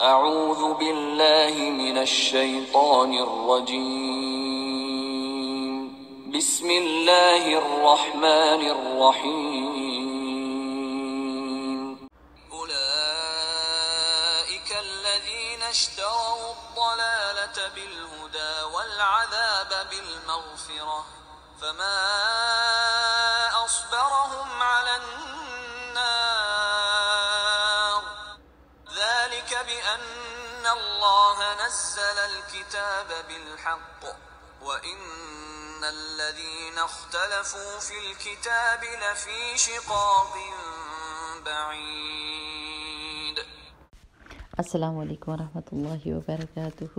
اعوذ باللہ من الشیطان الرجیم بسم اللہ الرحمن الرحیم اولئک الذین اشتروا الضلالة بالہدى والعذاب بالمغفرة فما اصبرهم على النار ذلك بأن الله نزل الكتاب بالحق وإن الذين اختلفوا في الكتاب لفي شقاق بعيد. السلام علیکم ورحمۃ اللہ وبرکاتہ.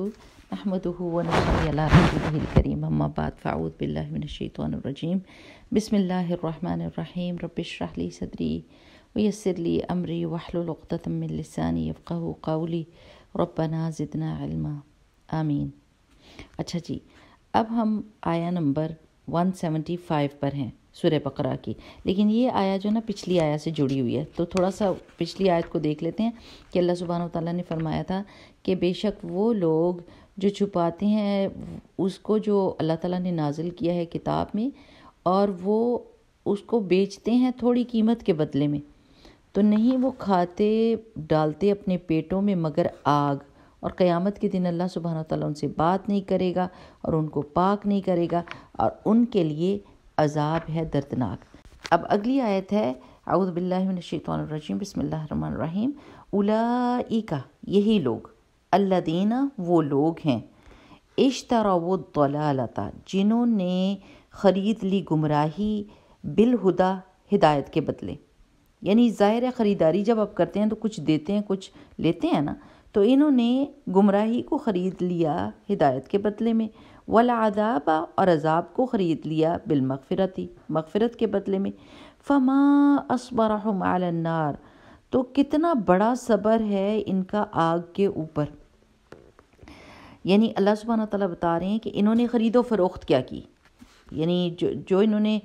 نحمده ونصلي على رسوله الكريم اما بعد فاعوذ باللہ من الشیطان الرجیم. بسم اللہ الرحمن الرحیم. رب اشرح لي صدری ویسر لی امری واحلل عقدۃ من لسانی یفقہوا قولی ربنا زدنا علما آمین. اچھا جی، اب ہم آیا نمبر 175 پر ہیں سورہ بقرہ کی، لیکن یہ آیا جو نا پچھلی آیا سے جڑی ہوئی ہے، تو تھوڑا سا پچھلی آیت کو دیکھ لیتے ہیں کہ اللہ سبحانہ وتعالیٰ نے فرمایا تھا کہ بے شک وہ لوگ جو چھپاتے ہیں اس کو جو اللہ تعالیٰ نے نازل کیا ہے کتاب میں، اور وہ اس کو بیچتے ہیں تھوڑی قیمت کے بدلے میں، تو نہیں وہ کھاتے ڈالتے اپنے پیٹوں میں مگر آگ، اور قیامت کے دن اللہ سبحانہ وتعالیٰ ان سے بات نہیں کرے گا اور ان کو پاک نہیں کرے گا، اور ان کے لیے عذاب ہے دردناک. اب اگلی آیت ہے اعوذ باللہ من الشیطان الرجیم بسم اللہ الرحمن الرحیم. اولئک، یہی لوگ، الذین، وہ لوگ ہیں، اشتروا الضلالۃ، جنہوں نے خرید لی گمراہی، بالہدی، ہدایت کے بدلے. یعنی ظاہر ہے خریداری جب آپ کرتے ہیں تو کچھ دیتے ہیں کچھ لیتے ہیں نا، تو انہوں نے گمراہی کو خرید لیا ہدایت کے بدلے میں، والعذاب، اور عذاب کو خرید لیا بالمغفرت، مغفرت کے بدلے میں. فما اصبرهم علی النار، تو کتنا بڑا صبر ہے ان کا آگ کے اوپر. یعنی اللہ سبحانہ تعالیٰ بتا رہے ہیں کہ انہوں نے خرید و فروخت کیا کی، یعنی جو انہوں نے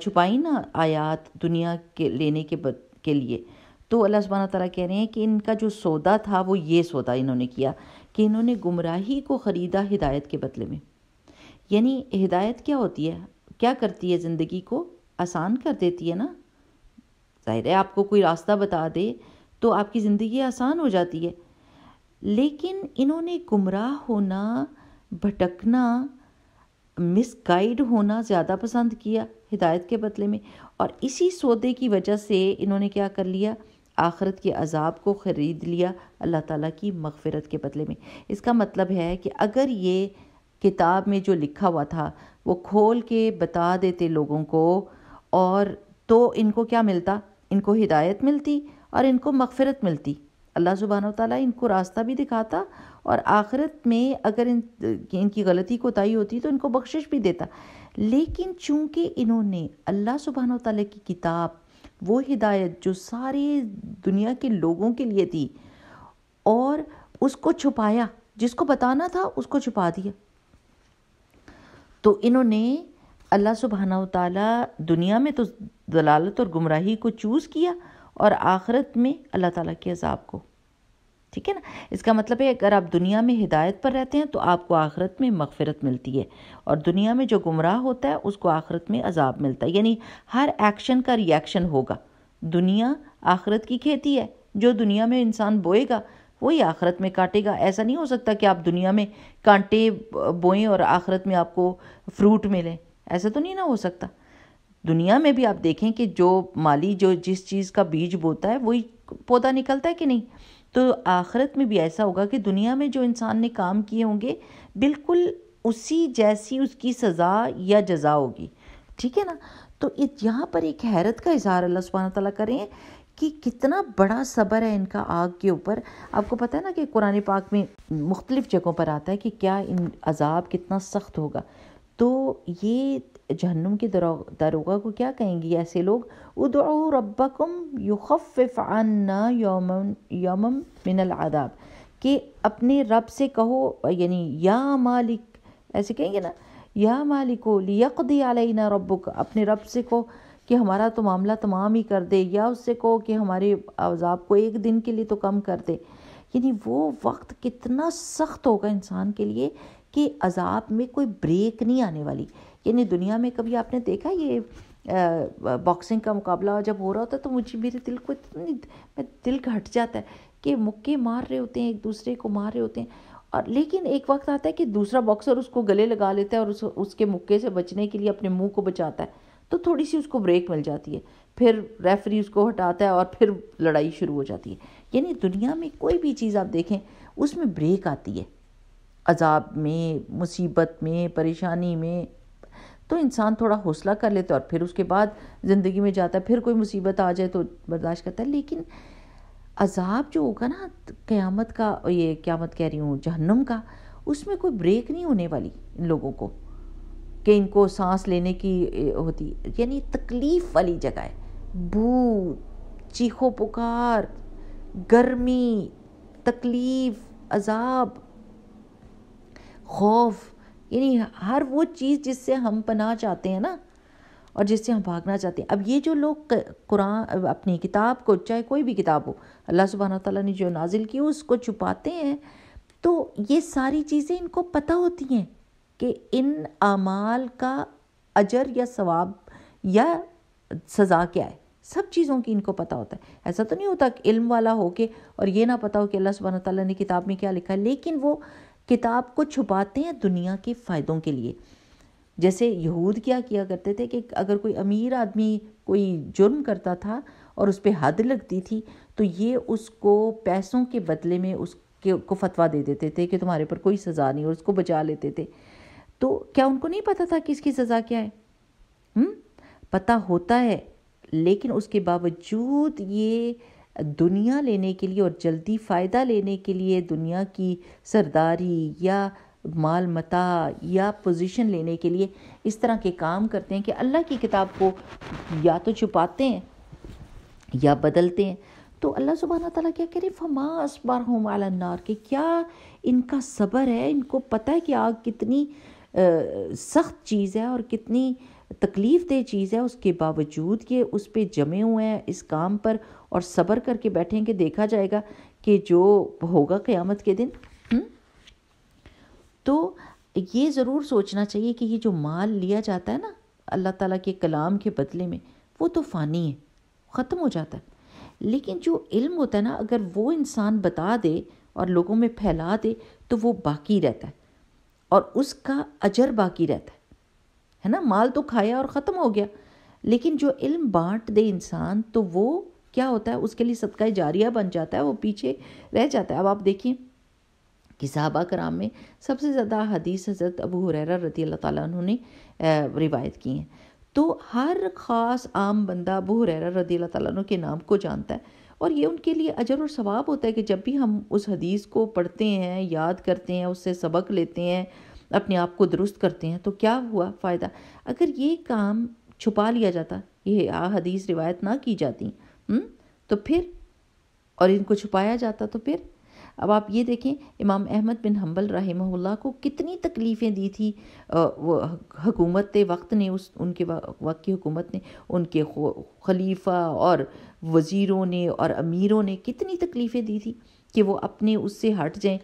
چھپائی نا آیات دنیا کے لینے کے لیے، تو اللہ سبحانہ تعالیٰ کہہ رہے ہیں کہ ان کا جو سودا تھا وہ یہ سودا انہوں نے کیا کہ انہوں نے گمراہی کو خریدا ہدایت کے بدلے میں. یعنی ہدایت کیا ہوتی ہے، کیا کرتی ہے، زندگی کو آسان کر دیتی ہے نا. ظاہر ہے آپ کو کوئی راستہ بتا دے تو آپ کی زندگی آسان ہو جاتی ہے، لیکن انہوں نے گمراہ ہونا، بھٹکنا، مس گائیڈ ہونا زیادہ پسند کیا ہدایت کے بدلے میں، اور اسی سودے کی وجہ سے انہوں نے کیا کر لیا، آخرت کے عذاب کو خرید لیا اللہ تعالیٰ کی مغفرت کے بدلے میں. اس کا مطلب ہے کہ اگر یہ کتاب میں جو لکھا ہوا تھا وہ کھول کے بتا دیتے لوگوں کو، اور تو ان کو کیا ملتا، ان کو ہدایت ملتی اور ان کو مغفرت ملتی. اللہ سبحانہ وتعالیٰ ان کو راستہ بھی دکھاتا، اور آخرت میں اگر ان کی غلطی کوتاہی ہوتی تو ان کو بخشش بھی دیتا. لیکن چونکہ انہوں نے اللہ سبحانہ وتعالیٰ کی کتاب، وہ ہدایت جو ساری دنیا کے لوگوں کے لیے تھی، اور اس کو چھپایا، جس کو بتانا تھا اس کو چھپا دیا، تو انہوں نے اللہ سبحانہ وتعالیٰ دنیا میں تو ضلالت اور گمراہی کو چوز کیا، اور آخرت میں اللہ تعالیٰ کے عذاب کو. ٹھیک ہے نا. اس کا مطلب ہے اگر آپ دنیا میں ہدایت پر رہتے ہیں تو آپ کو آخرت میں مغفرت ملتی ہے، اور دنیا میں جو گمراہ ہوتا ہے اس کو آخرت میں عذاب ملتا ہے. یعنی ہر ایکشن کا ری ایکشن ہوگا. دنیا آخرت کی کھیتی ہے، جو دنیا میں انسان بوئے گا وہی آخرت میں کاٹے گا. ایسا نہیں ہو سکتا کہ آپ دنیا میں کانٹے بوئیں اور آخرت میں آپ کو فروٹ ملے، ایسا تو نہیں نہ ہو سکتا. دنیا میں بھی آپ دیکھیں کہ جو مالی جو جس چیز کا بیج بوتا ہے وہی پودا نکلتا ہے کہ نہیں. تو آخرت میں بھی ایسا ہوگا کہ دنیا میں جو انسان نے کام کیے ہوں گے بالکل اسی جیسی اس کی سزا یا جزا ہوگی. ٹھیک ہے نا. تو یہاں پر ایک حیرت کا اظہار اللہ سبحانہ تعالیٰ کریں کہ کتنا بڑا صبر ہے ان کا آگ کے اوپر. آپ کو پتہ ہے نا کہ قرآن پاک میں مختلف جگہوں پر آتا ہے کہ کیا ان عذاب کتنا سخت ہوگا. تو یہ جہنم کے داروغہ کو کیا کہیں گی ایسے لوگ، ادعوا ربکم یخفف عنا یوما من العذاب، کہ اپنے رب سے کہو، یعنی یا مالک، ایسے کہیں گے نا، یا مالکو لیقضی علینا ربک، اپنے رب سے کہو کہ ہمارا تو معاملہ تمام ہی کر دے، یا اس سے کہو کہ ہمارے عذاب کو ایک دن کے لیے تو کم کر دے. یعنی وہ وقت کتنا سخت ہوگا انسان کے لیے کہ عذاب میں کوئی بریک نہیں آنے والی. یعنی دنیا میں کبھی آپ نے دیکھا یہ باکسنگ کا مقابلہ جب ہو رہا ہوتا ہے تو میرے دل کو دل گھٹ جاتا ہے کہ مکے مار رہے ہوتے ہیں، ایک دوسرے کو مار رہے ہوتے ہیں، اور لیکن ایک وقت آتا ہے کہ دوسرا باکسر اس کو گلے لگا لیتا ہے اور اس کے مکے سے بچنے کے لیے اپنے منہ کو بچاتا ہے، تو تھوڑی سی اس کو بریک مل جاتی ہے، پھر ریفری اس کو ہٹاتا ہے اور پھر لڑائی شروع ہو جاتی ہے. یعنی دنیا میں کوئی بھی چیز آپ دیکھیں اس میں بریک آتی ہے، عذاب میں، مصیبت میں، پریشانی میں، تو انسان تھوڑا حوصلہ کر لیتا ہے اور پھر اس کے بعد زندگی میں جاتا ہے، پھر کوئی مصیبت آ جائے تو برداشت کرتا ہے. لیکن عذاب جو ہوگا نا قیامت کا، یہ قیامت کہہ رہی ہوں جہنم کا، اس میں کوئی بریک نہیں ہونے والی ان لوگوں کو کہ ان کو سانس لینے کی ہوتی. یعنی تکلیف والی جگہ ہے، بو، چیخو پکار، گرمی، تکلیف، عذاب، خوف، یعنی ہر وہ چیز جس سے ہم پناہ چاہتے ہیں نا اور جس سے ہم بھاگنا چاہتے ہیں. اب یہ جو لوگ قرآن اپنی کتاب کو، چاہے کوئی بھی کتاب ہو، اللہ سبحانہ تعالیٰ نے جو نازل کی اس کو چھپاتے ہیں، تو یہ ساری چیزیں ان کو پتہ ہوتی ہیں کہ ان اعمال کا اجر یا ثواب یا سزا کیا ہے. سب چیزوں کی ان کو پتہ ہوتا ہے. ایسا تو نہیں ہوتا کہ علم والا ہو کے اور یہ نہ پتہ ہو کہ اللہ سبحانہ تعالیٰ نے کتاب میں کیا لکھا ہے، لیکن وہ کتاب کو چھپاتے ہیں دنیا کے فائدوں کے لیے. جیسے یہود کیا کرتے تھے کہ اگر کوئی امیر آدمی کوئی جرم کرتا تھا اور اس پہ حد لگتی تھی تو یہ اس کو پیسوں کے بدلے میں اس کو فتویٰ دے دیتے تھے کہ تمہارے پر کوئی سزا نہیں، اور اس کو بچا لیتے تھے. تو کیا ان کو نہیں پتہ تھا کہ اس کی سزا کیا ہے؟ پتہ ہوتا ہے، لیکن اس کے باوجود یہ دنیا لینے کے لیے اور جلدی فائدہ لینے کے لیے، دنیا کی سرداری یا مال متاع یا پوزیشن لینے کے لیے اس طرح کے کام کرتے ہیں کہ اللہ کی کتاب کو یا تو چھپاتے ہیں یا بدلتے ہیں. تو اللہ سبحانہ تعالیٰ کیا کہہ رہے، فما اصبرہم علی النار، کہ کیا ان کا صبر ہے، ان کو پتہ ہے کہ آگ کتنی سخت چیز ہے اور کتنی تکلیف دہ چیز ہے، اس کے باوجود یہ اس پہ جمے ہوئے ہیں اس کام پر اور صبر کر کے بیٹھیں کہ دیکھا جائے گا کہ جو ہوگا قیامت کے دن. تو یہ ضرور سوچنا چاہیے کہ یہ جو مال لیا جاتا ہے نا اللہ تعالیٰ کے کلام کے بدلے میں، وہ تو فانی ہے، ختم ہو جاتا ہے. لیکن جو علم ہوتا ہے نا، اگر وہ انسان بتا دے اور لوگوں میں پھیلا دے تو وہ باقی رہتا ہے اور اس کا اجر باقی رہتا ہے نا. مال تو کھایا اور ختم ہو گیا، لیکن جو علم بانٹ دے انسان تو وہ کیا ہوتا ہے، اس کے لیے صدقہ جاریہ بن جاتا ہے، وہ پیچھے رہ جاتا ہے. اب آپ دیکھیں کہ صحابہ کرام میں سب سے زیادہ حدیث حضرت ابو ہریرہ رضی اللہ تعالیٰ عنہ نے روایت کی ہیں. تو ہر خاص عام بندہ ابو ہریرہ رضی اللہ تعالیٰ عنہ کے نام کو جانتا ہے، اور یہ ان کے لیے اجر اور ثواب ہوتا ہے کہ جب بھی ہم اس حدیث کو پڑھتے ہیں، یاد کرتے ہیں، اس سے سبق لیتے ہیں، اپنے آپ کو درست کرتے ہیں، تو کیا ہوا فائدہ. اگر یہ کام چھپا لیا جاتا، یہ حدیث روایت نہ کی جاتی تو پھر، اور ان کو چھپایا جاتا تو پھر. اب آپ یہ دیکھیں امام احمد بن حنبل رحمہ اللہ کو کتنی تکلیفیں دی تھی وہ حکومت وقت نے، ان کے وقت کی حکومت نے، ان کے خلیفہ اور وزیروں نے اور امیروں نے کتنی تکلیفیں دی تھی کہ وہ اپنے اس سے ہٹ جائیں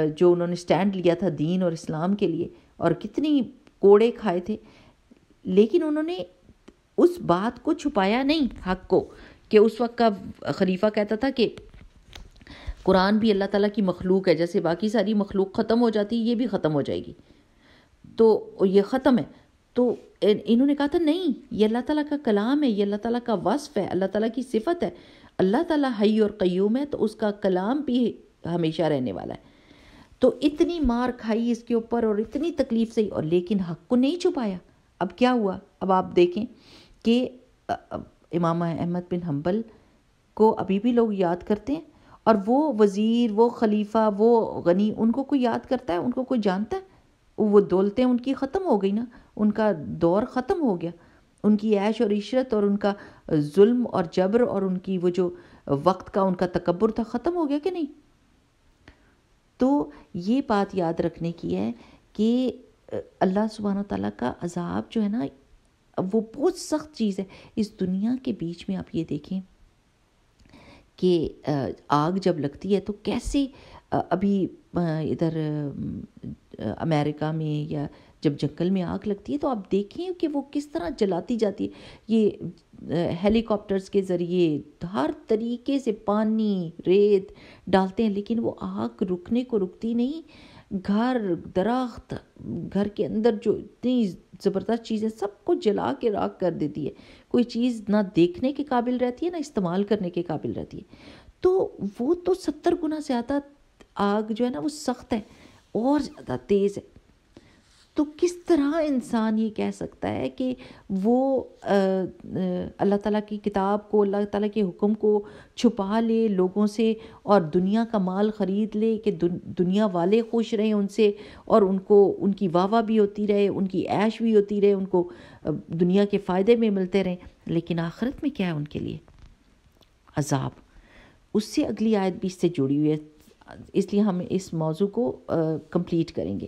جو انہوں نے سٹینڈ لیا تھا دین اور اسلام کے لیے، اور کتنی کوڑے کھائے تھے. لیکن انہوں نے اس بات کو چھپایا نہیں، حق کو، کہ اس وقت کا خلیفہ کہتا تھا کہ قرآن بھی اللہ تعالیٰ کی مخلوق ہے، جیسے باقی ساری مخلوق ختم ہو جاتی یہ بھی ختم ہو جائے گی، تو یہ ختم ہے. تو انہوں نے کہا تھا نہیں، یہ اللہ تعالیٰ کا کلام ہے، یہ اللہ تعالیٰ کا وصف ہے، اللہ تعالیٰ کی صفت ہے. اللہ تعالیٰ حی اور قیوم ہے، تو اس کا کلام بھی ہمیشہ رہنے والا ہے. تو اتنی مار کھائی اس کے اوپر اور اتنی تکلیف سے، اور لیکن حق کو نہیں چھپایا. اب کیا ہوا، اب آپ دیکھیں کہ امام احمد بن حنبل کو ابھی بھی لوگ یاد کرتے ہیں، اور وہ وزیر، وہ خلیفہ، وہ غنی، ان کو کوئی یاد کرتا ہے، ان کو کوئی جانتا ہے؟ وہ دولتیں ان کی ختم ہو گئی نا، ان کا دور ختم ہو گیا، ان کی عیش اور عشرت اور ان کا ظلم اور جبر اور ان کی وہ جو وقت کا ان کا تکبر تھا ختم ہو گیا کہ نہیں. تو یہ بات یاد رکھنے کی ہے کہ اللہ سبحانہ تعالیٰ کا عذاب جو ہے نا وہ بہت سخت چیز ہے. اس دنیا کے بیچ میں آپ یہ دیکھیں کہ آگ جب لگتی ہے تو کیسے ابھی ادھر امریکہ میں یا جب جنگل میں آگ لگتی ہے تو آپ دیکھیں کہ وہ کس طرح جلاتی جاتی ہے. یہ ہیلی کاپٹرز کے ذریعے ہر طریقے سے پانی ریت ڈالتے ہیں لیکن وہ آگ رکنے کو رکتی نہیں. گھر درخت گھر کے اندر جو اتنی زبردست چیزیں سب کو جلا کے راکھ کر دیتی ہے. کوئی چیز نہ دیکھنے کے قابل رہتی ہے نہ استعمال کرنے کے قابل رہتی ہے. تو وہ تو 70 گنا زیادہ آگ جو ہے نا وہ سخت ہے اور زیادہ تیز ہے. تو کس طرح انسان یہ کہہ سکتا ہے کہ وہ اللہ تعالیٰ کی کتاب کو اللہ تعالیٰ کے حکم کو چھپا لے لوگوں سے اور دنیا کا مال خرید لے کہ دنیا والے خوش رہیں ان سے اور ان کو ان کی واہ واہ بھی ہوتی رہے ان کی عیش بھی ہوتی رہے ان کو دنیا کے فائدے میں ملتے رہیں. لیکن آخرت میں کیا ہے ان کے لیے؟ عذاب. اس سے اگلی آیت بھی اس سے جڑی ہوئی ہے اس لیے ہم اس موضوع کو کمپلیٹ کریں گے.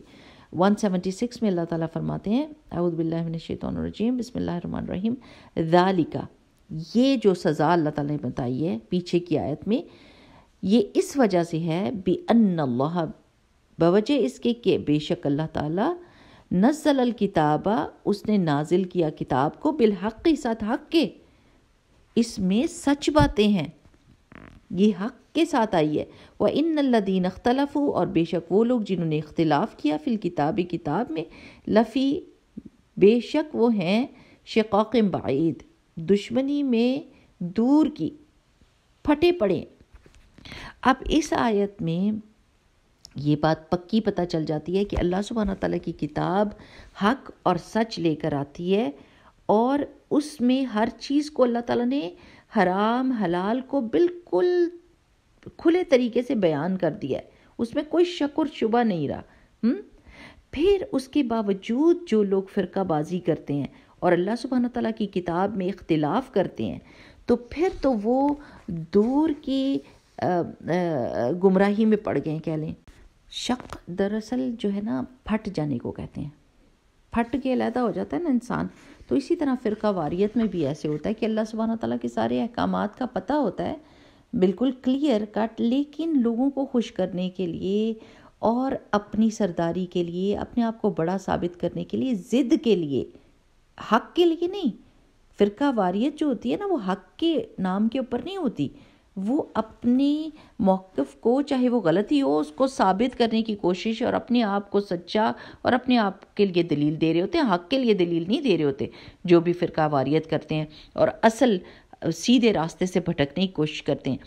176 میں اللہ تعالیٰ فرماتے ہیں اعوذ باللہ من الشیطان الرجیم بسم اللہ الرحمن الرحیم ذالک، یہ جو سزا اللہ تعالیٰ نے بتائی ہے پیچھے کی آیت میں یہ اس وجہ سے ہے بِأَنَّ اللَّهَ، بوجہ اس کے کہ بے شک اللہ تعالیٰ نزل الکتاب، اس نے نازل کیا کتاب کو بالحق، ساتھ حق کے، اس میں سچ باتیں ہیں، یہ حق کے ساتھ آئی ہے. وَإِنَّ الَّذِينَ اخْتَلَفُوا، اور بے شک وہ لوگ جنہوں نے اختلاف کیا فی الکتاب، کتاب میں، لفی، بے شک وہ ہیں شقاق بعید، دشمنی میں دور کی، پھٹے پڑے. اب اس آیت میں یہ بات پکی پتہ چل جاتی ہے کہ اللہ سبحانہ تعالیٰ کی کتاب حق اور سچ لے کر آتی ہے اور اس میں ہر چیز کو اللہ تعالیٰ نے حرام حلال کو بالکل کھلے طریقے سے بیان کر دیا ہے، اس میں کوئی شک اور شبہ نہیں رہا. پھر اس کے باوجود جو لوگ فرقہ بازی کرتے ہیں اور اللہ سبحانہ تعالیٰ کی کتاب میں اختلاف کرتے ہیں تو پھر تو وہ دور کی گمراہی میں پڑ گئے کہہ لیں. شک دراصل جو ہے نا پھٹ جانے کو کہتے ہیں، پھٹ کے علیحدہ ہو جاتا ہے نا انسان. تو اسی طرح فرقہ واریت میں بھی ایسے ہوتا ہے کہ اللہ سبحانہ تعالیٰ کے سارے احکامات کا پتہ ہوتا ہے بالکل کلیئر کٹ، لیکن لوگوں کو خوش کرنے کے لیے اور اپنی سرداری کے لیے اپنے آپ کو بڑا ثابت کرنے کے لیے ضد کے لیے، حق کے لیے نہیں. فرقہ واریت جو ہوتی ہے نا وہ حق کے نام کے اوپر نہیں ہوتی، وہ اپنے موقف کو چاہے وہ غلطی ہو اس کو ثابت کرنے کی کوشش اور اپنے آپ کو سچا اور اپنے آپ کے لیے دلیل دے رہے ہوتے ہیں، حق کے لیے دلیل نہیں دے رہے ہوتے جو بھی فرقہ واریت کرتے ہیں اور اصل سیدھے راستے سے بھٹکنے کی کوشش کرتے ہیں.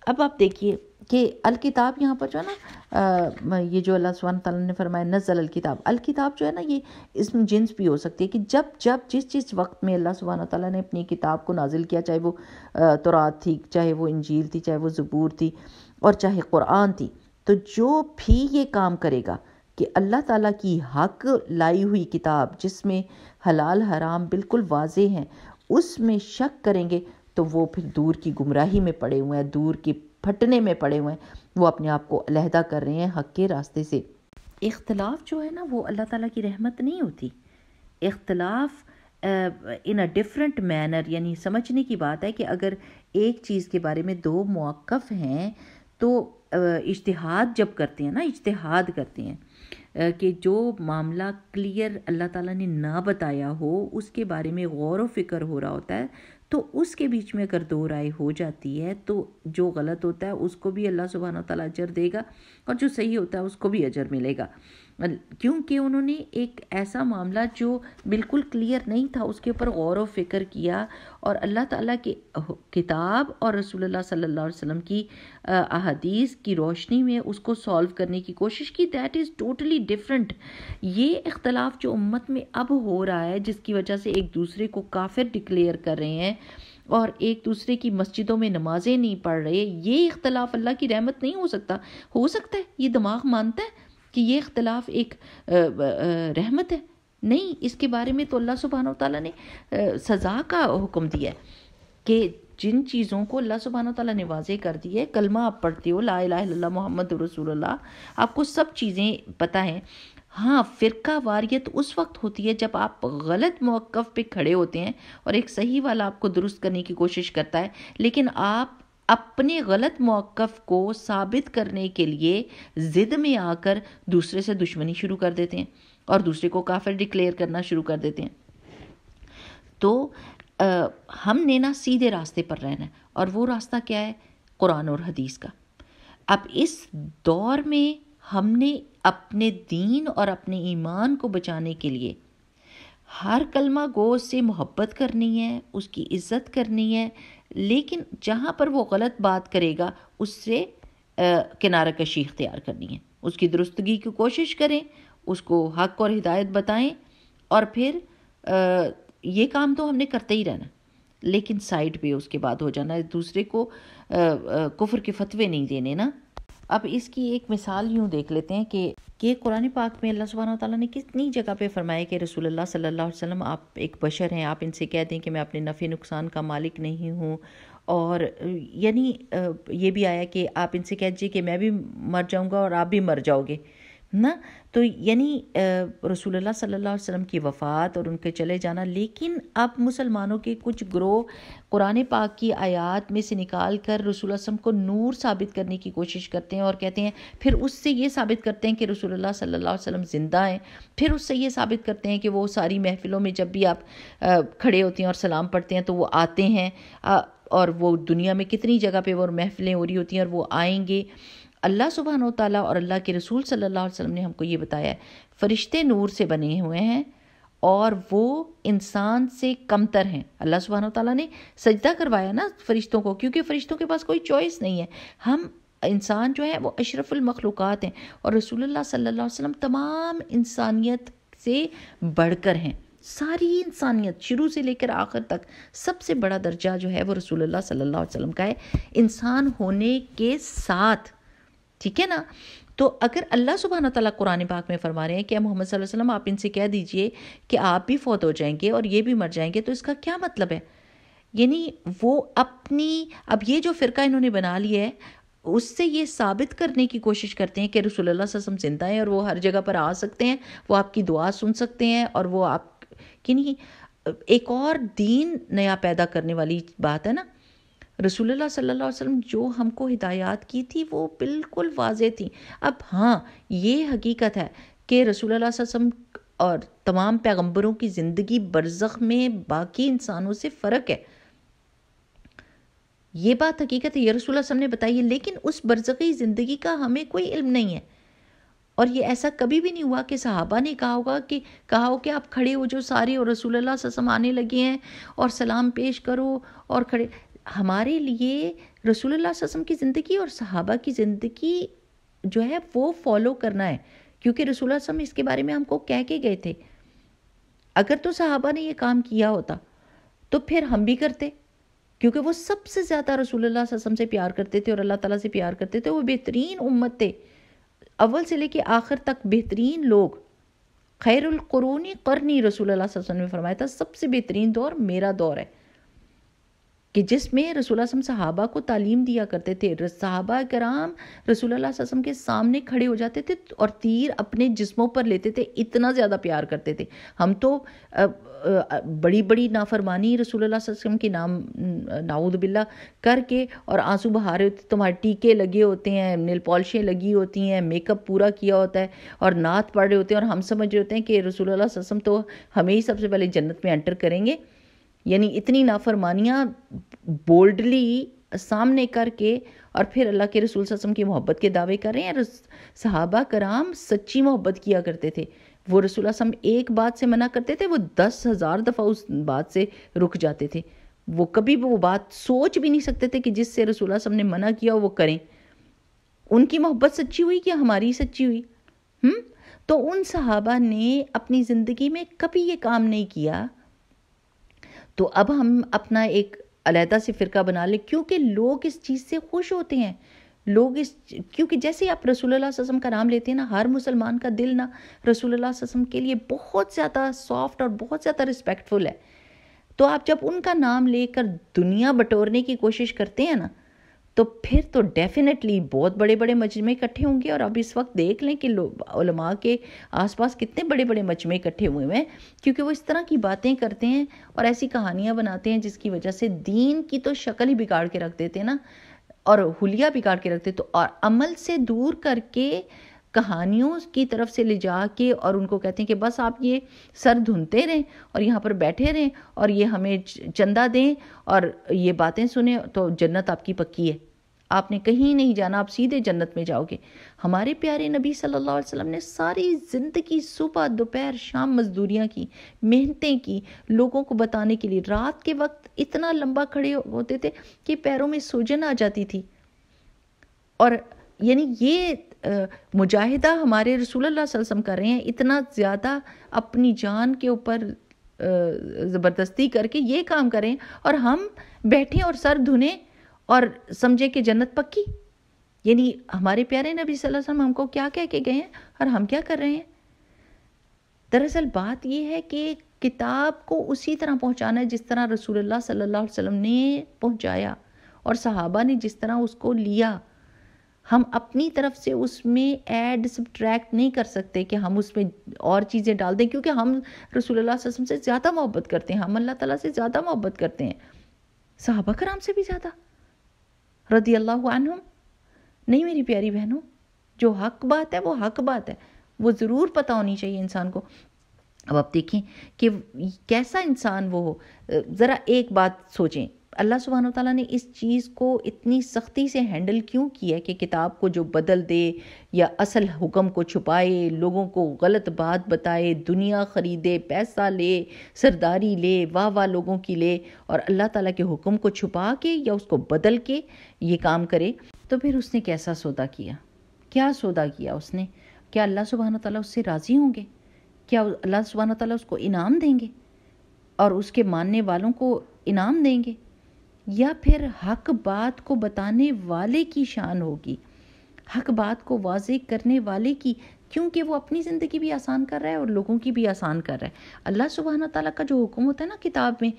اب آپ دیکھیے کہ الکتاب یہاں پر جو ہے نا یہ جو اللہ سبحانہ تعالیٰ نے فرمایا نزل الکتاب، الکتاب جو ہے نا یہ اسم جنس بھی ہو سکتی ہے کہ جب جس وقت میں اللہ سبحانہ تعالیٰ نے اپنی کتاب کو نازل کیا، چاہے وہ تورات تھی، چاہے وہ انجیل تھی، چاہے وہ زبور تھی اور چاہے قرآن تھی، تو جو بھی یہ کام کرے گا کہ اللہ تعالیٰ کی حق لائی ہوئی کتاب جس میں حلال حرام بالکل واضح ہیں اس میں شک کریں گے تو وہ پھر دور کی گمراہی میں پڑے ہوئے ہیں، دور کی پھٹنے میں پڑے ہوئے ہیں، وہ اپنے آپ کو علیحدہ کر رہے ہیں حق کے راستے سے. اختلاف جو ہے نا وہ اللہ تعالیٰ کی رحمت نہیں ہوتی. اختلاف ان اے ڈفرینٹ مینر، یعنی سمجھنے کی بات ہے کہ اگر ایک چیز کے بارے میں دو موقف ہیں تو اجتہاد جب کرتے ہیں نا، اجتہاد کرتے ہیں کہ جو معاملہ کلیئر اللہ تعالیٰ نے نہ بتایا ہو اس کے بارے میں غور و فکر ہو رہا ہوتا ہے، تو اس کے بیچ میں اگر دو رائے ہو جاتی ہے تو جو غلط ہوتا ہے اس کو بھی اللہ سبحانہ تعالیٰ اجر دے گا اور جو صحیح ہوتا ہے اس کو بھی اجر ملے گا، کیونکہ انہوں نے ایک ایسا معاملہ جو بالکل کلیئر نہیں تھا اس کے اوپر غور و فکر کیا اور اللہ تعالیٰ کی کتاب اور رسول اللہ صلی اللہ علیہ وسلم کی احادیث کی روشنی میں اس کو سالو کرنے کی کوشش کی. That is totally different. یہ اختلاف جو امت میں اب ہو رہا ہے جس کی وجہ سے ایک دوسرے کو کافر ڈکلیئر کر رہے ہیں اور ایک دوسرے کی مسجدوں میں نمازیں نہیں پڑھ رہے، یہ اختلاف اللہ کی رحمت نہیں ہو سکتا. ہو سکتا ہے یہ دماغ مانتا ہے کہ یہ اختلاف ایک رحمت ہے، نہیں، اس کے بارے میں تو اللہ سبحانہ وتعالیٰ نے سزا کا حکم دیا ہے کہ جن چیزوں کو اللہ سبحانہ وتعالیٰ نے واضح کر دی ہے، کلمہ آپ پڑھتے ہو لا الہ الا اللہ محمد رسول اللہ، آپ کو سب چیزیں پتہ ہیں. ہاں، فرقہ واریت اس وقت ہوتی ہے جب آپ غلط موقف پہ کھڑے ہوتے ہیں اور ایک صحیح والا آپ کو درست کرنے کی کوشش کرتا ہے، لیکن آپ اپنے غلط موقف کو ثابت کرنے کے لیے ضد میں آ کر دوسرے سے دشمنی شروع کر دیتے ہیں اور دوسرے کو کافر ڈکلیئر کرنا شروع کر دیتے ہیں. تو ہم نے نا سیدھے راستے پر رہنا ہے، اور وہ راستہ کیا ہے؟ قرآن اور حدیث کا. اب اس دور میں ہم نے اپنے دین اور اپنے ایمان کو بچانے کے لیے ہر کلمہ گو سے محبت کرنی ہے، اس کی عزت کرنی ہے، لیکن جہاں پر وہ غلط بات کرے گا اس سے کنارہ کشی اختیار کرنی ہے، اس کی درستگی کی کوشش کریں، اس کو حق اور ہدایت بتائیں، اور پھر یہ کام تو ہم نے کرتے ہی رہنا، لیکن سائڈ پہ اس کے بعد ہو جانا، دوسرے کو کفر کے فتوے نہیں دینے نا. اب اس کی ایک مثال یوں دیکھ لیتے ہیں کہ قرآن پاک میں اللہ سبحانہ وتعالیٰ نے کتنی جگہ پہ فرمایا کہ رسول اللہ صلی اللہ علیہ وسلم آپ ایک بشر ہیں، آپ ان سے کہہ دیں کہ میں اپنے نفع نقصان کا مالک نہیں ہوں. اور یعنی یہ بھی آیا کہ آپ ان سے کہہ دیجیے کہ میں بھی مر جاؤں گا اور آپ بھی مر جاؤ گے نا. تو یعنی رسول اللہ صلی اللہ علیہ وسلم کی وفات اور ان کے چلے جانا، لیکن اب مسلمانوں کے کچھ گروہ قرآن پاک کی آیات میں سے نکال کر رسول اللہ صلی اللہ علیہ وسلم کو نور ثابت کرنے کی کوشش کرتے ہیں، اور کہتے ہیں پھر اس سے یہ ثابت کرتے ہیں کہ رسول اللہ صلی اللہ علیہ وسلم زندہ ہیں، پھر اس سے یہ ثابت کرتے ہیں کہ وہ ساری محفلوں میں جب بھی آپ کھڑے ہوتے ہیں اور سلام پڑھتے ہیں تو وہ آتے ہیں، اور وہ دنیا میں کتنی جگہ پہ وہ محفلیں ہو رہی ہوتی ہیں اور وہ آئیں گے. اللہ سبحانہ و تعالیٰ اور اللہ کے رسول صلی اللہ علیہ وسلم نے ہم کو یہ بتایا ہے فرشتے نور سے بنے ہوئے ہیں اور وہ انسان سے کمتر ہیں. اللہ سبحانہ و تعالیٰ نے سجدہ کروایا نا فرشتوں کو، کیونکہ فرشتوں کے پاس کوئی چوائس نہیں ہے. ہم انسان جو ہے وہ اشرف المخلوقات ہیں، اور رسول اللہ صلی اللہ علیہ وسلم تمام انسانیت سے بڑھ کر ہیں. ساری انسانیت شروع سے لے کر آخر تک سب سے بڑا درجہ جو ہے وہ رسول اللہ صلی اللہ علیہ وسلم کا ہے انسان ہونے کے ساتھ. ٹھیک ہے نا؟ تو اگر اللہ سبحانہ تعالیٰ قرآن پاک میں فرما رہے ہیں کہ محمد صلی اللہ علیہ وسلم آپ ان سے کہہ دیجئے کہ آپ بھی فوت ہو جائیں گے اور یہ بھی مر جائیں گے، تو اس کا کیا مطلب ہے؟ یعنی وہ اپنی اب یہ جو فرقہ انہوں نے بنا لیا ہے اس سے یہ ثابت کرنے کی کوشش کرتے ہیں کہ رسول اللہ صلی اللہ علیہ وسلم زندہ ہیں اور وہ ہر جگہ پر آ سکتے ہیں، وہ آپ کی دعا سن سکتے ہیں، اور وہ آپ یعنی ایک اور دین نیا پیدا کرنے والی بات ہے نا. رسول اللہ صلی اللہ علیہ وسلم جو ہم کو ہدایات کی تھی وہ بالکل واضح تھی. اب ہاں یہ حقیقت ہے کہ رسول اللہ صلی اللہ علیہ وسلم اور تمام پیغمبروں کی زندگی برزخ میں باقی انسانوں سے فرق ہے، یہ بات حقیقت ہے، یہ رسول اللہ صلی اللہ علیہ وسلم نے بتائی ہے، لیکن اس برزخی زندگی کا ہمیں کوئی علم نہیں ہے. اور یہ ایسا کبھی بھی نہیں ہوا کہ صحابہ نے کہا ہو کہ آپ کھڑے ہو جو سارے اور رسول اللہ صلی اللہ علیہ وسلم آنے لگے ہیں اور سلام پیش کرو اور کھڑے. ہمارے لیے رسول اللہ صلی اللہ علیہ وسلم کی زندگی اور صحابہ کی زندگی جو ہے وہ فالو کرنا ہے، کیونکہ رسول اللہ صلی اللہ علیہ وسلم اس کے بارے میں ہم کو کہہ کے گئے تھے. اگر تو صحابہ نے یہ کام کیا ہوتا تو پھر ہم بھی کرتے، کیونکہ وہ سب سے زیادہ رسول اللہ صلی اللہ علیہ وسلم سے پیار کرتے تھے اور اللہ تعالیٰ سے پیار کرتے تھے. وہ بہترین امت تھے، اول سے لے کے آخر تک بہترین لوگ. خیر القرون قرنی رسول اللہ صلی اللہ علیہ وسلم نے فرمایا تھا، سب سے بہترین دور میرا دور ہے، کہ جس میں رسول اللہ صلی اللہ علیہ وسلم صحابہ کو تعلیم دیا کرتے تھے. صحابہ کرام رسول اللہ صلی اللہ علیہ وسلم کے سامنے کھڑے ہو جاتے تھے اور تیر اپنے جسموں پر لیتے تھے، اتنا زیادہ پیار کرتے تھے. ہم تو بڑی بڑی نافرمانی رسول اللہ صلی اللہ علیہ وسلم کے نام نعوذ باللہ کر کے اور آنسو بہا رہے ہوتے، تمہارے ٹیکے لگے ہوتے ہیں، نیل پالشیں لگی ہوتی ہیں، میک اپ پورا کیا ہوتا ہے اور نعت پڑھ رہے ہوتے ہیں، اور ہم سمجھ رہے ہوتے ہیں کہ رسول اللہ صلی اللہ علیہ وسلم تو ہمیں ہی سب سے پہلے جنت میں انٹر کریں گے. یعنی اتنی نافرمانیاں بولڈلی سامنے کر کے اور پھر اللہ کے رسول صلی اللہ علیہ وسلم کی محبت کے دعوے کر رہے ہیں. صحابہ کرام سچی محبت کیا کرتے تھے. وہ رسول اللہ صلی اللہ علیہ وسلم ایک بات سے منع کرتے تھے، وہ 10,000 دفعہ اس بات سے رک جاتے تھے. وہ کبھی بھی وہ بات سوچ بھی نہیں سکتے تھے کہ جس سے رسول اللہ صلی اللہ علیہ وسلم نے منع کیا وہ کریں. ان کی محبت سچی ہوئی کہ ہماری سچی ہوئی؟ تو ان صحابہ نے اپنی زندگی میں کبھی یہ کام نہیں کیا. تو اب ہم اپنا ایک علیحدہ سے فرقہ بنا لیں، کیونکہ لوگ اس چیز سے خوش ہوتے ہیں. کیونکہ جیسے آپ رسول اللہ صلی اللہ علیہ وسلم کا نام لیتے ہیں نا، ہر مسلمان کا دل نا رسول اللہ صلی اللہ علیہ وسلم کے لیے بہت زیادہ سافٹ اور بہت زیادہ رسپیکٹفل ہے. تو آپ جب ان کا نام لے کر دنیا بٹورنے کی کوشش کرتے ہیں نا، تو پھر تو ڈیفینیٹلی بہت بڑے بڑے مجمع اکٹھے ہوں گے. اور اب اس وقت دیکھ لیں کہ علماء کے آس پاس کتنے بڑے بڑے مجمع اکٹھے ہوئے ہیں، کیونکہ وہ اس طرح کی باتیں کرتے ہیں اور ایسی کہانیاں بناتے ہیں جس کی وجہ سے دین کی تو شکل ہی بگاڑ کے رکھ دیتے ہیں نا. اور حلیہ بگاڑ کے رکھتے، تو اور عمل سے دور کر کے کہانیوں کی طرف سے لے جا کے اور ان کو کہتے ہیں کہ بس آپ یہ سر دھنتے رہیں اور یہاں پر بیٹھے رہیں اور یہ ہمیں چندہ دیں اور یہ باتیں سنیں تو جنت آپ کی پکی ہے، آپ نے کہیں نہیں جانا، آپ سیدھے جنت میں جاؤ گے۔ ہمارے پیارے نبی صلی اللہ علیہ وسلم نے ساری زندگی صبح دوپہر شام مزدوریاں کی، محنتیں کی، لوگوں کو بتانے کے لیے۔ رات کے وقت اتنا لمبا کھڑے ہوتے تھے کہ پیروں میں سوجن آ جاتی تھی، اور یعنی یہ مجاہدہ ہمارے رسول اللہ صلی اللہ علیہ وسلم کر رہے ہیں، اتنا زیادہ اپنی جان کے اوپر زبردستی کر کے یہ کام کریں، اور ہم بیٹھیں اور سر دھنیں اور سمجھے کہ جنت پکی۔ یعنی ہمارے پیارے نبی صلی اللہ علیہ وسلم ہم کو کیا کہہ کے گئے ہیں اور ہم کیا کر رہے ہیں۔ دراصل بات یہ ہے کہ کتاب کو اسی طرح پہنچانا ہے جس طرح رسول اللہ صلی اللہ علیہ وسلم نے پہنچایا اور صحابہ نے جس طرح اس کو لیا۔ ہم اپنی طرف سے اس میں ایڈ سبٹریکٹ نہیں کر سکتے کہ ہم اس میں اور چیزیں ڈال دیں، کیونکہ ہم رسول اللہ صلی اللہ علیہ وسلم سے زیادہ محبت کرتے ہیں، ہم اللہ تعالیٰ سے زیادہ محبت کرتے ہیں، صحابہ کرام سے بھی زیادہ رضی اللہ عنہم۔ نہیں میری پیاری بہنوں، جو حق بات ہے وہ حق بات ہے، وہ ضرور پتہ ہونی چاہیے انسان کو۔ اب آپ دیکھیں کہ کیسا انسان وہ ہو۔ ذرا ایک بات سوچیں، اللہ سبحانہ وتعالیٰ نے اس چیز کو اتنی سختی سے ہینڈل کیوں کیا ہے کہ کتاب کو جو بدل دے یا اصل حکم کو چھپائے، لوگوں کو غلط بات بتائے، دنیا خریدے، پیسہ لے، سرداری لے، واہ واہ لوگوں کی لے، اور اللہ تعالیٰ کے حکم کو چھپا کے یا اس کو بدل کے یہ کام کرے، تو پھر اس نے کیسا سودا کیا؟ کیا سودا کیا اس نے؟ کیا اللہ سبحانہ وتعالیٰ اس سے راضی ہوں گے؟ کیا اللہ سبحانہ وتعالیٰ اس کو انعام دیں گے اور اس کے ماننے والوں کو انعام دیں گے؟ یا پھر حق بات کو بتانے والے کی شان ہوگی، حق بات کو واضح کرنے والے کی، کیونکہ وہ اپنی زندگی بھی آسان کر رہا ہے اور لوگوں کی بھی آسان کر رہا ہے۔ اللہ سبحانہ تعالیٰ کا جو حکم ہوتا ہے نا کتاب میں،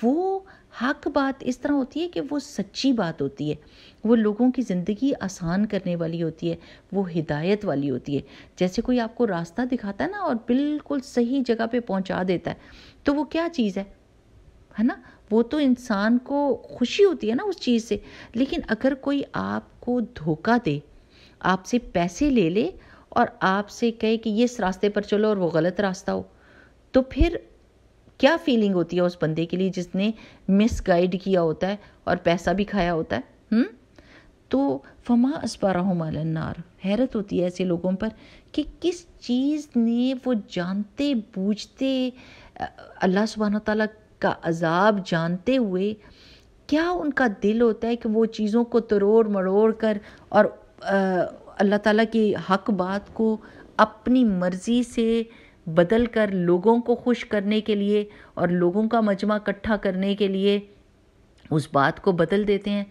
وہ حق بات اس طرح ہوتی ہے کہ وہ سچی بات ہوتی ہے، وہ لوگوں کی زندگی آسان کرنے والی ہوتی ہے، وہ ہدایت والی ہوتی ہے۔ جیسے کوئی آپ کو راستہ دکھاتا ہے نا اور بالکل صحیح جگہ پہ پہنچا دیتا ہے، تو وہ کیا چیز ہے نا؟ وہ تو انسان کو خوشی ہوتی ہے نا اس چیز سے۔ لیکن اگر کوئی آپ کو دھوکہ دے، آپ سے پیسے لے لے اور آپ سے کہے کہ یہ اس راستے پر چلو اور وہ غلط راستہ ہو، تو پھر کیا فیلنگ ہوتی ہے اس بندے کے لیے جس نے مس گائیڈ کیا ہوتا ہے اور پیسہ بھی کھایا ہوتا ہے؟ تو فما اسبرہم علی النار، حیرت ہوتی ہے ایسے لوگوں پر کہ کس چیز نے وہ جانتے بوجھتے اللہ سبحانہ تعالیٰ کا عذاب جانتے ہوئے، کیا ان کا دل ہوتا ہے کہ وہ چیزوں کو تروڑ مروڑ کر اور اللہ تعالیٰ کی حق بات کو اپنی مرضی سے بدل کر لوگوں کو خوش کرنے کے لیے اور لوگوں کا مجمع اکٹھا کرنے کے لیے اس بات کو بدل دیتے ہیں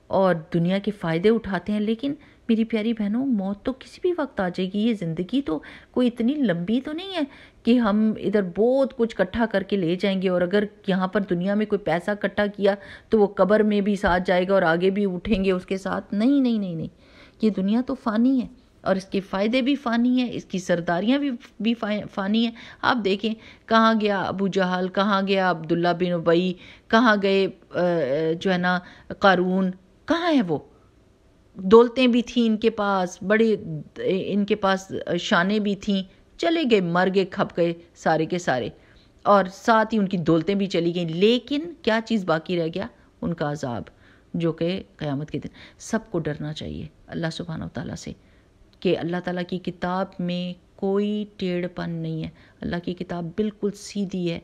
اور دنیا کے فائدے اٹھاتے ہیں۔ لیکن میری پیاری بہنوں، موت تو کسی بھی وقت آ جائے گی، یہ زندگی تو کوئی اتنی لمبی تو نہیں ہے کہ ہم ادھر بہت کچھ اکٹھا کر کے لے جائیں گے، اور اگر یہاں پر دنیا میں کوئی پیسہ اکٹھا کیا تو وہ قبر میں بھی ساتھ جائے گا اور آگے بھی اٹھیں گے اس کے ساتھ۔ نہیں نہیں نہیں نہیں، یہ دنیا تو فانی ہے اور اس کے فائدے بھی فانی ہیں، اس کی سرداریاں بھی فانی ہیں۔ آپ دیکھیں کہاں گیا ابو جہل، کہاں گیا عبداللہ بن ابی، کہاں گئے جو ہے نا قارون، کہاں ہے وہ؟ دولتیں بھی تھیں ان کے پاس، بڑے ان کے پاس شانیں بھی تھیں، چلے گئے، مر گئے، کھپ گئے سارے کے سارے، اور ساتھ ہی ان کی دولتیں بھی چلی گئیں۔ لیکن کیا چیز باقی رہ گیا؟ ان کا عذاب، جو کہ قیامت کے دن۔ سب کو ڈرنا چاہیے اللہ سبحانہ وتعالیٰ سے کہ اللہ تعالیٰ کی کتاب میں کوئی ٹیڑھ پن نہیں ہے، اللہ کی کتاب بالکل سیدھی ہے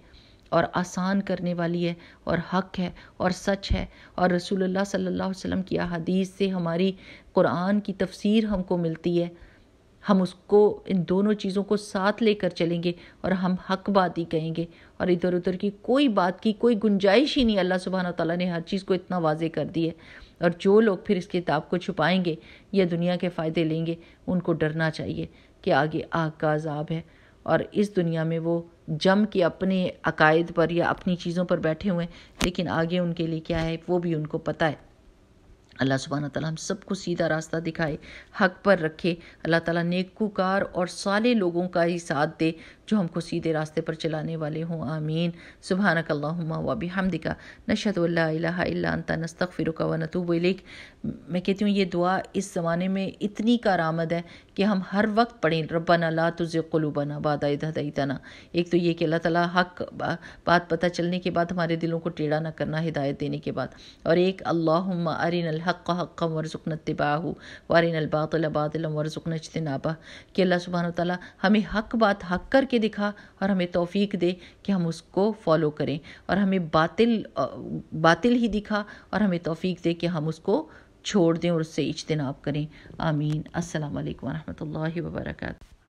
اور آسان کرنے والی ہے اور حق ہے اور سچ ہے، اور رسول اللہ صلی اللہ علیہ وسلم کی احادیث سے ہماری قرآن کی تفسیر ہم کو ملتی ہے۔ ہم اس کو، ان دونوں چیزوں کو ساتھ لے کر چلیں گے اور ہم حق بات ہی کہیں گے، اور ادھر ادھر کی کوئی بات کی کوئی گنجائش ہی نہیں۔ اللہ سبحانہ تعالیٰ نے ہر چیز کو اتنا واضح کر دی ہے، اور جو لوگ پھر اس کتاب کو چھپائیں گے یا دنیا کے فائدے لیں گے، ان کو ڈرنا چاہیے کہ آگے آگ کا عذاب ہے، اور اس دنیا میں وہ جم کے اپنے عقائد پر یا اپنی چیزوں پر بیٹھے ہوئے ہیں، لیکن آگے ان کے لیے کیا ہے وہ بھی ان کو پتہ ہے۔ اللہ سبحانہ تعالیٰ ہم سب کو سیدھا راستہ دکھائے، حق پر رکھے۔ اللہ تعالیٰ نیکوکار اور صالح لوگوں کا ہی ساتھ دے جو ہم کو سیدھے راستے پر چلانے والے ہوں، آمین۔ سبحانک اللہم و بحمدک نشہد ان لا الہ الا انت نستغفرک و نتوب الیک۔ میں کہتی ہوں یہ دعا اس زمانے میں اتنی کارآمد ہے کہ ہم ہر وقت پڑھیں، ربنا لا تزغ قلوبنا بعد اذ ہدیتنا۔ ایک تو یہ کہ اللہ تعالیٰ حق بات پتہ چلنے کے بعد ہمارے دلوں کو ٹیڑھا نہ کرنا ہدایت دینے کے بعد، اور ایک اللہم ارنا الحق حقا وارزقنا اتباعہ وارنا الباطل باطلا وارزقنا اجتنابہ، کہ اللہ سبحانہ وتعالیٰ ہمیں حق بات حق کر کے دکھا اور ہمیں توفیق دے کہ ہم اس کو فالو کریں، اور ہمیں باطل ہی دکھا اور ہمیں توفیق دے کہ ہم اس کو چھوڑ دیں اور اس سے اجتناب کریں، آمین۔ السلام علیکم ورحمۃ اللہ وبرکاتہ۔